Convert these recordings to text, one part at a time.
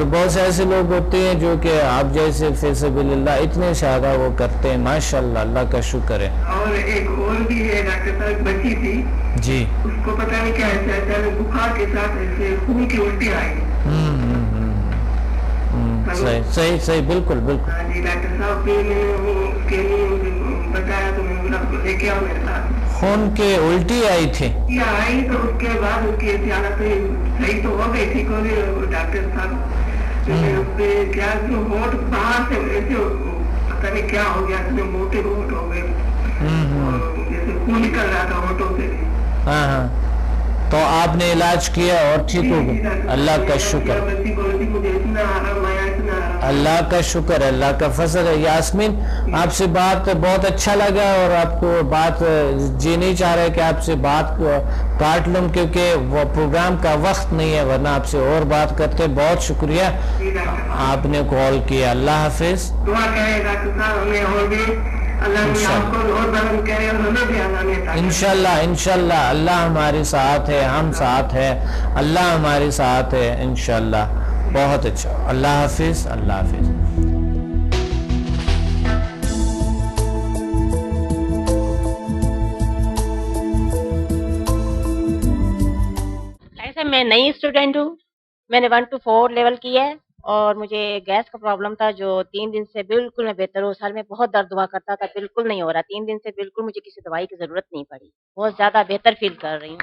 اور بہت سے ایسے لوگ ہوتے ہیں جو کہ آپ جیسے فی سبیل اللہ اتنے زیادہ وہ کرتے ہیں، ماشاءاللہ، اللہ کا شکر ہے۔ اور ایک اور بھی ہے ڈاکٹر صاحب، بچی تھی جی، اس کو پتہ نہیں کیا ایسا بخار کے ساتھ ایسے خون کی الٹی آئی۔ صحیح صحیح، بالکل بالکل۔ ہاں جی ڈاکٹر صاحب، پھر میں نے اس کے لیے بتایا تو میں نے لے کے آؤ میرے ساتھ۔ خون کے الٹی آئی تھی؟ آئی تو اس کے بعد اس کی حالت صحیح تو ہو گئی تھی، ڈاکٹر صاحب کیا ہونٹ باہر سے ایسے پتہ نہیں کیا ہو گیا، موٹے ہونٹ ہو گئے، جیسے خون نکل رہا تھا ہونٹوں سے۔ ہاں ہاں، تو آپ نے علاج کیا اور ٹھیک ہو گیا؟ اللہ کا شکر، اللہ کا شکر ہے، اللہ کا فضل ہے۔ یاسمین، آپ سے بات بہت اچھا لگا، اور آپ کو بات جی نہیں چاہ رہے کہ آپ سے بات کاٹ لوں، کیونکہ وہ پروگرام کا وقت نہیں ہے، ورنہ آپ سے اور بات کرتے۔ بہت شکریہ آپ نے کال کیا، اللہ حافظ۔ دعا کرے ڈاکٹر صاحب ہمیں اور بھی اللہ آپ کو اور بلند کرے اور ہمیں بھی آزادی عطا کرے۔ انشاءاللہ انشاءاللہ، اللہ ہمارے ساتھ ہے، ہم ساتھ ہے، اللہ ہمارے ساتھ ہے انشاءاللہ۔ بہت اچھا، اللہ حافظ، اللہ حافظ۔ ایسے میں نئی اسٹوڈنٹ ہوں، میں نے 1 to 4 لیول کیا ہے، اور مجھے گیس کا پرابلم تھا جو 3 دن سے بالکل میں بہتر ہوں۔ سال میں بہت درد ہوا کرتا تھا، بالکل نہیں ہو رہا، 3 دن سے بالکل مجھے کسی دوائی کی ضرورت نہیں پڑی، بہت زیادہ بہتر فیل کر رہی ہوں۔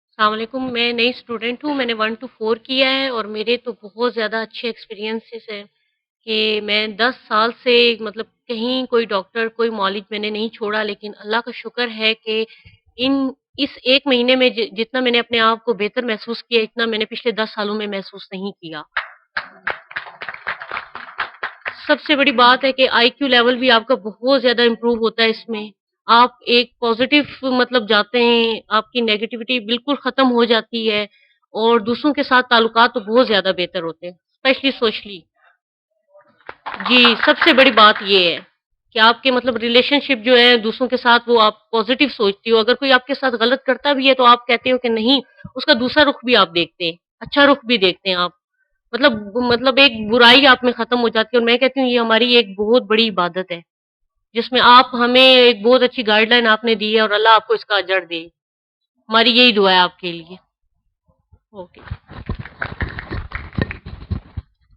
السلام علیکم، میں نئی اسٹوڈنٹ ہوں، میں نے 1 to 4 کیا ہے، اور میرے تو بہت زیادہ اچھے ایکسپیرینسز ہیں کہ میں 10 سال سے مطلب کہیں کوئی ڈاکٹر کوئی معالج میں نے نہیں چھوڑا، لیکن اللہ کا شکر ہے کہ اس 1 مہینے میں جتنا میں نے اپنے آپ کو بہتر محسوس کیا، اتنا میں نے پچھلے 10 سالوں میں محسوس نہیں کیا۔ سب سے بڑی بات ہے کہ آئی کیو لیول بھی آپ کا بہت زیادہ امپروو ہوتا ہے اس میں، آپ ایک پازیٹیو مطلب جاتے ہیں، آپ کی نیگیٹیوٹی بالکل ختم ہو جاتی ہے، اور دوسروں کے ساتھ تعلقات تو بہت زیادہ بہتر ہوتے ہیں، اسپیشلی سوشلی۔ جی، سب سے بڑی بات یہ ہے کہ آپ کے مطلب ریلیشن شپ جو ہے دوسروں کے ساتھ، وہ آپ پازیٹیو سوچتی ہو، اگر کوئی آپ کے ساتھ غلط کرتا بھی ہے تو آپ کہتے ہو کہ نہیں، اس کا دوسرا رخ بھی آپ دیکھتے ہیں، اچھا رخ بھی دیکھتے ہیں آپ، مطلب ایک برائی آپ میں ختم ہو جاتی ہے، اور میں کہتی ہوں یہ ہماری ایک بہت بڑی عبادت ہے، جس میں آپ ہمیں ایک بہت اچھی گائیڈ لائن آپ نے دی ہے، اور اللہ آپ کو اس کا اجر دے۔ ہماری یہی دعا ہے آپ کے لیے۔ اوکے۔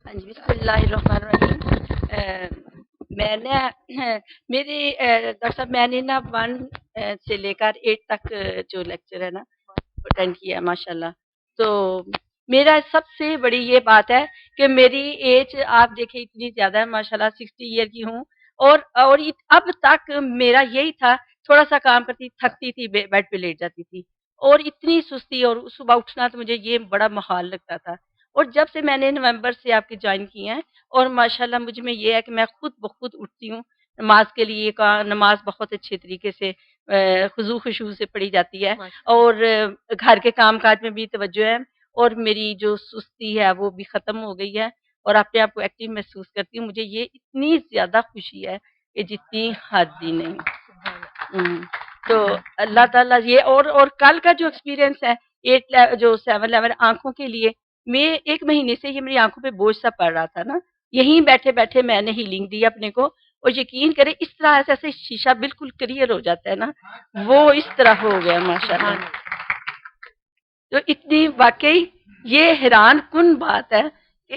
ہاں جی، بسم اللہ الرحمن الرحیم۔ میں نے میری ڈاکٹر صاحب، میں نے نا 1 سے لے کر 8 تک جو لیکچر ہے نا اٹینڈ کیا ہے ماشاء اللہ۔ تو میرا سب سے بڑی یہ بات ہے کہ میری ایج آپ دیکھیں اتنی زیادہ ہے ماشاء اللہ، 60 ایئر کی ہوں، اور اب تک میرا یہی تھا، تھوڑا سا کام کرتی تھکتی تھی، بیڈ پہ لیٹ جاتی تھی، اور اتنی سستی، اور صبح اٹھنا تو مجھے یہ بڑا محال لگتا تھا۔ اور جب سے میں نے نومبر سے آپ کے جوائن کی ہیں، اور ماشاءاللہ مجھ میں یہ ہے کہ میں خود بخود اٹھتی ہوں، نماز کے لیے نماز بہت اچھے طریقے سے خضوع خشوع سے پڑھی جاتی ہے، اور گھر کے کام کاج میں بھی توجہ ہے، اور میری جو سستی ہے وہ بھی ختم ہو گئی ہے، اور اپنے آپ کو ایکٹیو محسوس کرتی ہوں۔ مجھے یہ اتنی زیادہ خوشی ہے کہ جتنی حد ہی نہیں۔ تو اللہ تعالیٰ یہ اور کل کا جو ایکسپیرینس ہے 7-11 آنکھوں کے لیے، میں 1 مہینے سے یہ میری آنکھوں پہ بوجھ سا پڑ رہا تھا نا، یہیں بیٹھے بیٹھے میں نے ہیلنگ دی اپنے کو، اور یقین کرے اس طرح ایسے شیشہ بالکل کلیئر ہو جاتا ہے نا، وہ اس طرح ہو گیا ماشاءاللہ۔ تو اتنی واقعی یہ حیران کن بات ہے کہ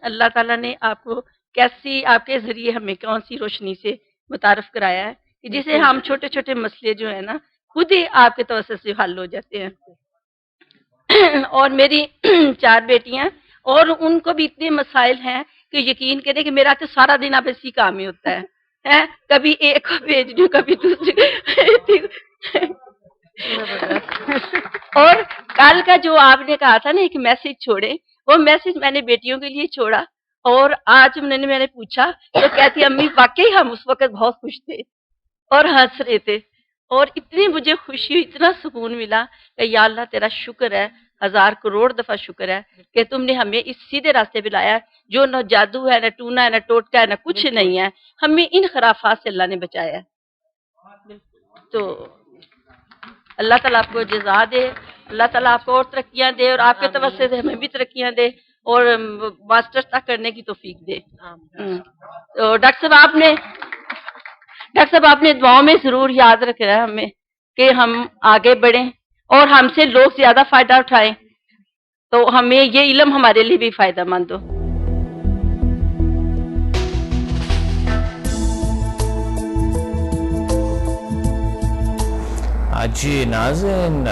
اللہ تعالیٰ نے آپ کو کیسی، آپ کے ذریعے ہمیں کون سی روشنی سے متعارف کرایا ہے کہ جسے ہم چھوٹے چھوٹے مسئلے جو ہے نا خود ہی آپ کے توسط سے حل ہو جاتے ہیں۔ اور میری 4 بیٹیاں، اور ان کو بھی اتنے مسائل ہیں کہ یقین کریں کہ میرا تو سارا دن اب اسی کام میں ہوتا ہے، کبھی ایک کو بھیج دوں، کبھی دوسری۔ اور کل کا جو آپ نے کہا تھا نا ایک میسج چھوڑے، وہ میسج میں نے بیٹیوں کے لیے چھوڑا، اور آج میں نے پوچھا تو کہتی امی واقعی ہم اس وقت بہت خوش تھے اور ہنس رہے تھے، اور اتنی مجھے خوشی، اتنا سکون ملا کہ یا اللہ تیرا شکر ہے، 1000 کروڑ دفعہ شکر ہے کہ تم نے ہمیں اس سیدھے راستے پہ لایا، جو نہ جادو ہے، نہ ٹونا ہے، نہ ٹوٹکا ہے، نہ کچھ نہیں ہے، ہمیں ان خرافات سے اللہ نے بچایا ہے۔ تو اللہ تعالیٰ آپ کو جزا دے, اللہ تعالیٰ آپ کو اور ترقیاں دے, اور آپ کے توسط سے ہمیں بھی ترقیاں دے, اور ماسٹر تک کرنے کی توفیق دے. تو ڈاکٹر صاحب آپ نے دعاؤں میں ضرور یاد رکھنا ہے ہمیں کہ ہم آگے بڑھیں اور ہم سے لوگ زیادہ فائدہ اٹھائیں, تو ہمیں یہ علم ہمارے لیے بھی فائدہ مند ہو. جی ناظرین,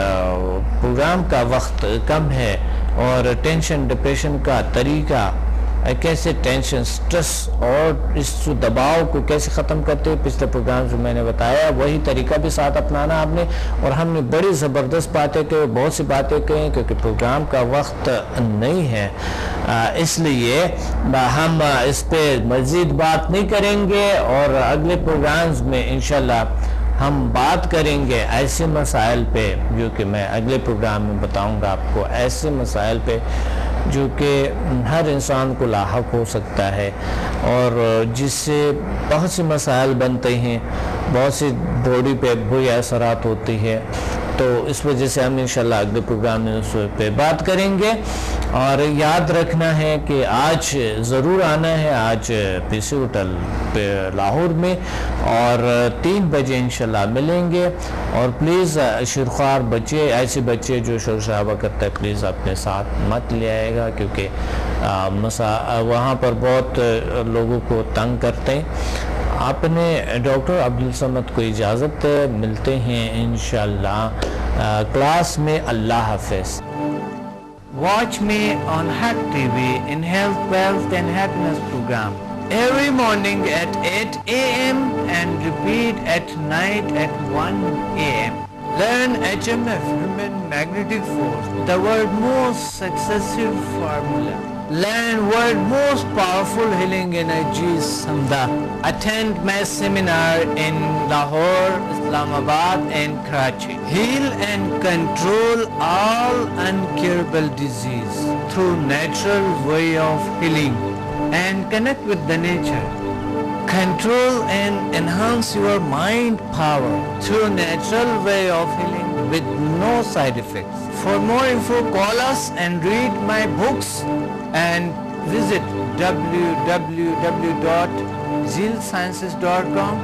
پروگرام کا وقت کم ہے اور ٹینشن ڈپریشن کا طریقہ, کیسے ٹینشن سٹریس اور اس دباؤ کو کیسے ختم کرتے ہیں, پچھلے پروگرام جو میں نے بتایا وہی طریقہ بھی ساتھ اپنانا آپ نے. اور ہم نے بڑی زبردست باتیں کہ بہت سی باتیں کہیں کیونکہ پروگرام کا وقت نہیں ہے, اس لیے ہم اس پہ مزید بات نہیں کریں گے, اور اگلے پروگرامز میں انشاءاللہ ہم بات کریں گے ایسے مسائل پہ جو کہ میں اگلے پروگرام میں بتاؤں گا آپ کو, ایسے مسائل پہ جو کہ ہر انسان کو لاحق ہو سکتا ہے اور جس سے بہت سے مسائل بنتے ہیں, بہت سی باڈی پہ بری اثرات ہوتی ہے. تو اس وجہ سے ہم انشاءاللہ اگلے پروگرام میں اس پہ بات کریں گے. اور یاد رکھنا ہے کہ آج ضرور آنا ہے, آج پی سی ہوٹل پہ لاہور میں, اور 3 بجے انشاءاللہ ملیں گے. اور پلیز شرخوار بچے, ایسے بچے جو شور شرابہ کرتا ہے, پلیز اپنے ساتھ مت لے آئے گا کیونکہ وہاں پر بہت لوگوں کو تنگ کرتے ہیں. آپ نے ڈاکٹر عبدالصمد کو اجازت, ملتے ہیں انشاءاللہ کلاس میں. اللہ حافظ. Watch me on Hack TV in Health, Wealth and Happiness program every morning at 8 a.m. and repeat at night at 1 a.m. Learn HMF, Human Magnetic Force, the world's most successful formula. Learn world's most powerful healing energies, Samda. Attend my seminar in Lahore, Islamabad and Karachi. Heal and control all incurable disease through natural way of healing and connect with the nature. Control and enhance your mind power through natural way of healing with no side effects. For more info, call us and read my books and visit www.zealsciences.com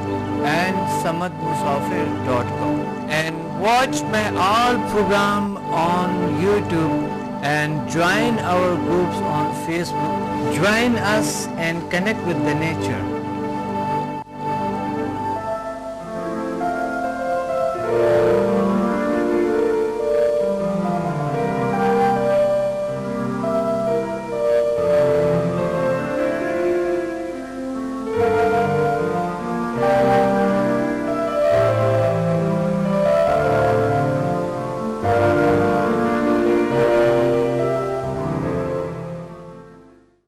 and samadmusafir.com and watch my all program on YouTube and join our groups on Facebook. Join us and connect with the nature.